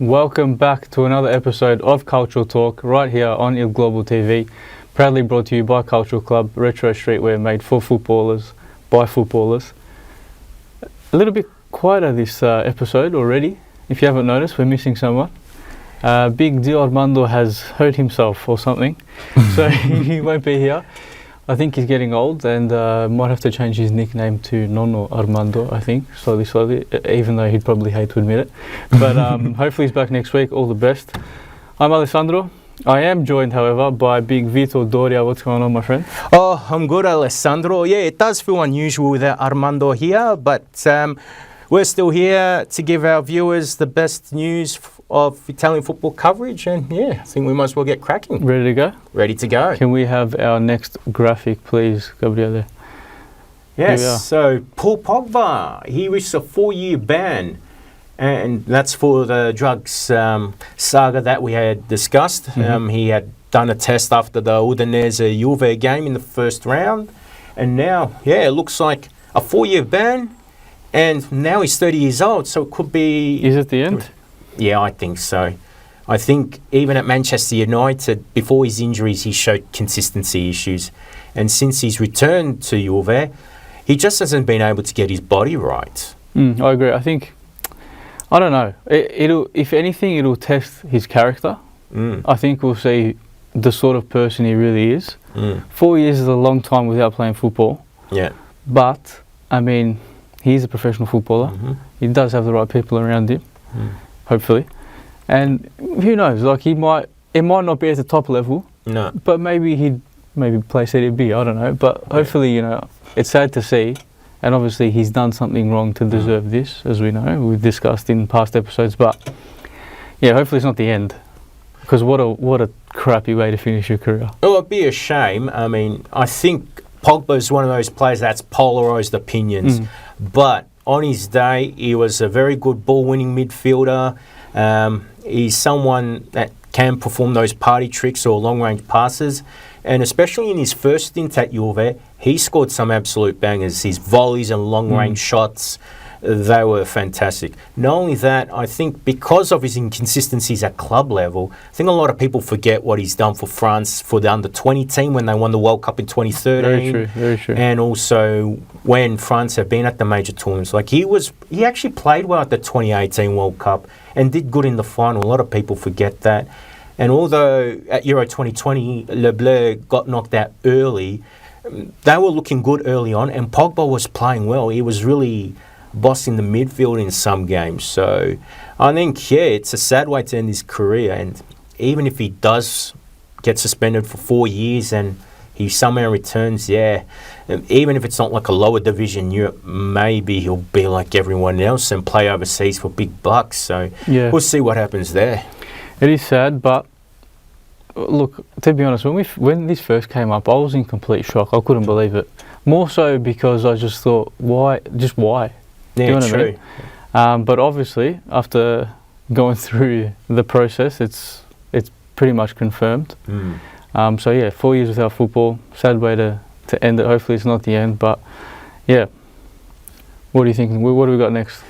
Welcome back to another episode of Cultural Talk right here on Globo TV, proudly brought to you by Cultural Club, retro streetwear made for footballers, by footballers. A little bit quieter this episode already. If you haven't noticed, we're missing someone. Big Di Armando has hurt himself or something, so he won't be here. I think he's getting old and might have to change his nickname to Nonno Armando, I think, slowly, even though he'd probably hate to admit it. But hopefully he's back next week. All the best. I'm Alessandro. I am joined, however, by Big Vito Doria. What's going on, my friend? Oh, I'm good, Alessandro. Yeah, it does feel unusual without Armando here, but we're still here to give our viewers the best news of Italian football coverage, and yeah, I think we might as well get cracking. Ready to go? Ready to go. Can we have our next graphic, please, Gabriele? Yes, so Paul Pogba, he reached a 4-year ban, and that's for the drugs saga that we had discussed. He had done a test after the Udinese Juve game in the first round, and now, yeah, it looks like a 4-year ban, and now he's 30 years old, so it could be... Is it the end? Yeah, I think so. I think even at Manchester United, before his injuries, he showed consistency issues. And since he's returned to Juve, he just hasn't been able to get his body right. I agree. I think, I don't know, it'll, if anything, it'll test his character. I think we'll see the sort of person he really is. 4 years is a long time without playing football. Yeah. But, I mean, he's a professional footballer. He does have the right people around him. Hopefully, and who knows? Like it might not be at the top level. No. But maybe he'd play Serie B. I don't know. But hopefully, you know, it's sad to see, and obviously he's done something wrong to deserve this, as we know. We've discussed in past episodes. But yeah, hopefully it's not the end, because what a crappy way to finish your career. Well, it'd be a shame. I mean, I think Pogba's one of those players that's polarised opinions, but on his day, he was a very good ball-winning midfielder. He's someone that can perform those party tricks or long-range passes. And especially in his first stint at Juve, he scored some absolute bangers. His volleys and long-range shots, they were fantastic. Not only that, I think because of his inconsistencies at club level, I think a lot of people forget what he's done for France, for the under-20 team when they won the World Cup in 2013. Very true, very true. And also when France have been at the major tournaments. Like he actually played well at the 2018 World Cup and did good in the final. A lot of people forget that. And although at Euro 2020, Le Bleu got knocked out early, they were looking good early on, and Pogba was playing well. He was really bossing the midfield in some games. So I think, yeah, it's a sad way to end his career. And even if he does get suspended for 4 years and he somehow returns, yeah, even if it's not like a lower division Europe, maybe he'll be like everyone else and play overseas for big bucks. So yeah, we'll see what happens there. It is sad, but look, to be honest, when this first came up, I was in complete shock. I couldn't believe it. More so because I just thought, why? Just why? Yeah, you know what true. I mean? But obviously, after going through the process, it's pretty much confirmed. So yeah, 4 years without football, sad way to end it. Hopefully it's not the end, but yeah. What do you think? What do we got next?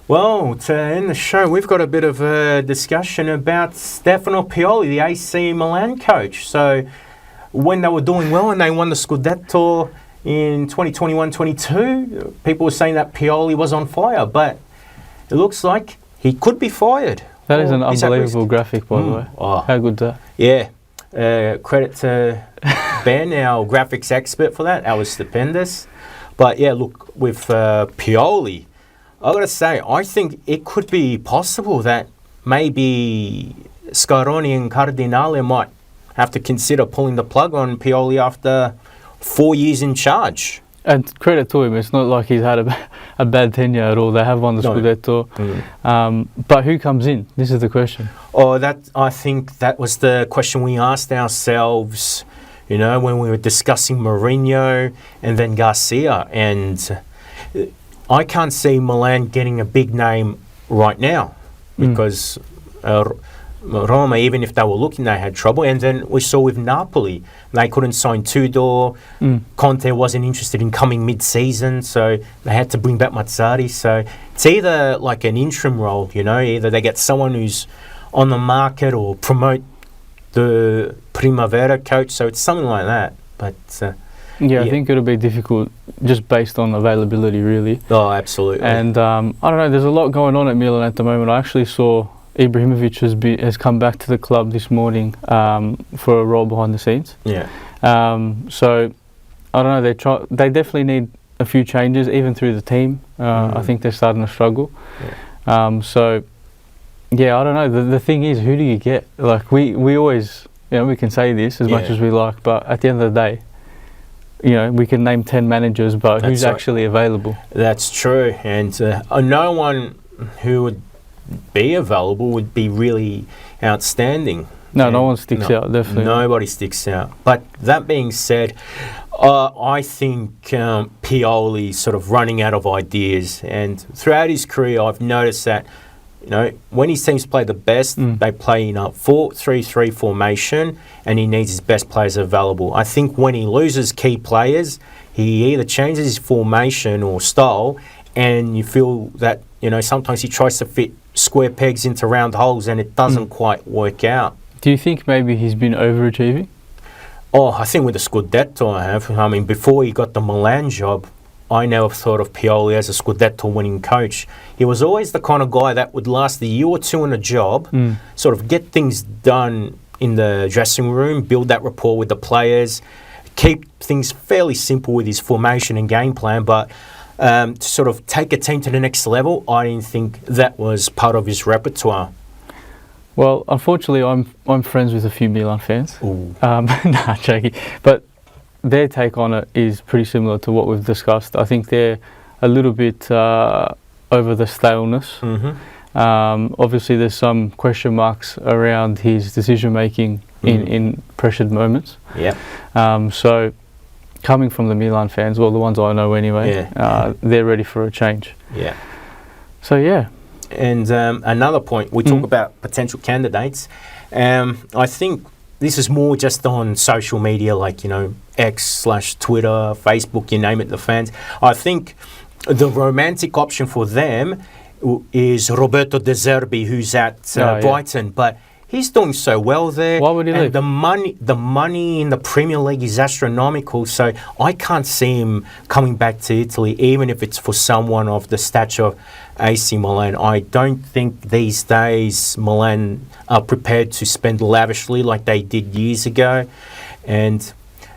Well, to end the show, we've got a bit of a discussion about Stefano Pioli, the AC Milan coach. So when they were doing well and they won the Scudetto in 2021-22, people were saying that Pioli was on fire, but it looks like he could be fired. That is an unbelievable graphic, by the way. Oh. How good that? Yeah. Credit to Ben, our graphics expert, for that. That was stupendous. But yeah, look, with Pioli, I gotta say, I think it could be possible that maybe Scaroni and Cardinale might have to consider pulling the plug on Pioli after 4 years in charge. And credit to him, it's not like he's had a bad tenure at all. They have won the Scudetto. But who comes in? This is the question. Oh, I think that was the question we asked ourselves, you know, when we were discussing Mourinho and then Garcia. And I can't see Milan getting a big name right now because Roma, even if they were looking, they had trouble. And then we saw with Napoli, they couldn't sign Tudor. Conte wasn't interested in coming mid-season, so they had to bring back Mazzarri. So it's either like an interim role, either they get someone who's on the market or promote the Primavera coach. So it's something like that. But I think it'll be difficult just based on availability, really. Oh, absolutely. And I don't know, there's a lot going on at Milan at the moment. I actually saw Ibrahimovic has come back to the club this morning for a role behind the scenes. Yeah. So I don't know. They definitely need a few changes, even through the team. I think they're starting to struggle. Yeah. I don't know. The thing is, who do you get? Like we always, we can say this as much as we like, but at the end of the day, we can name 10 managers, but who's actually available? That's true, and no one who would be available would be really outstanding. No one sticks out, definitely. Nobody sticks out. But that being said, I think Pioli sort of running out of ideas, and throughout his career I've noticed that when his teams play the best, they play in a 4-3-3 formation, and he needs his best players available. I think when he loses key players, he either changes his formation or style, and you feel that sometimes he tries to fit square pegs into round holes, and it doesn't quite work out. Do you think maybe he's been overachieving? Oh, I think with the Scudetto I have. I mean, before he got the Milan job, I never thought of Pioli as a Scudetto winning coach. He was always the kind of guy that would last a year or two in a job, sort of get things done in the dressing room, build that rapport with the players, keep things fairly simple with his formation and game plan, but to sort of take a team to the next level, I didn't think that was part of his repertoire. Well, unfortunately, I'm friends with a few Milan fans. Nah, joking. But their take on it is pretty similar to what we've discussed. I think they're a little bit over the staleness. Obviously, there's some question marks around his decision making in pressured moments. So, coming from the Milan fans, well, the ones I know anyway, they're ready for a change. So yeah. And another point, we talk about potential candidates. I think this is more just on social media, like, X/Twitter, Facebook, you name it, the fans. I think the romantic option for them is Roberto De Zerbi, who's at Brighton, but he's doing so well there. Why would he leave? The money in the Premier League is astronomical, so I can't see him coming back to Italy, even if it's for someone of the stature of AC Milan. I don't think these days Milan are prepared to spend lavishly like they did years ago. And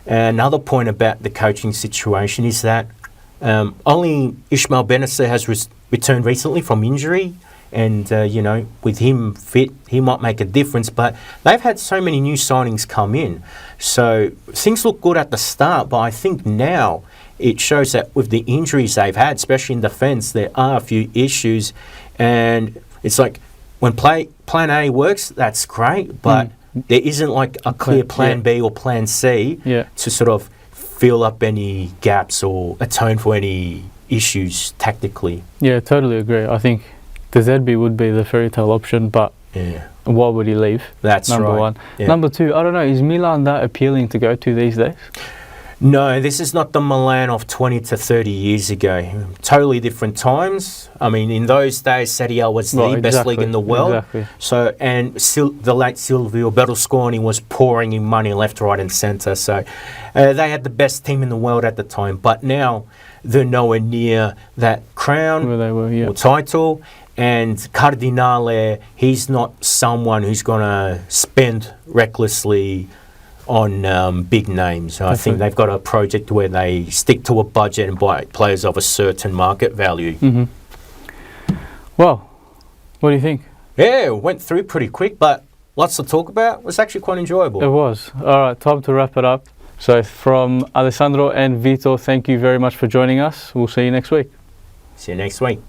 another point about the coaching situation is that only Ismail Bennacer has returned recently from injury. And, with him fit, he might make a difference. But they've had so many new signings come in. So things look good at the start. But I think now it shows that with the injuries they've had, especially in defence, there are a few issues. And it's like when plan A works, that's great. But there isn't like a clear plan B or plan C to sort of fill up any gaps or atone for any issues tactically. Yeah, totally agree. I think De Zerbi would be the fairy tale option, but why would he leave? That's number one. Yeah. Number two, I don't know, is Milan that appealing to go to these days? No, this is not the Milan of 20 to 30 years ago. Totally different times. I mean, in those days, Serie A was the best league in the world. So, and the late Silvio Berlusconi was pouring in money left, right and centre. So they had the best team in the world at the time. But now they're nowhere near that crown where they were, or title. And Cardinale, he's not someone who's going to spend recklessly on big names. I think they've got a project where they stick to a budget and buy players of a certain market value. Well, what do you think? Yeah, it went through pretty quick, but lots to talk about. It was actually quite enjoyable. It was. All right, time to wrap it up. So from Alessandro and Vito, thank you very much for joining us. We'll see you next week. See you next week.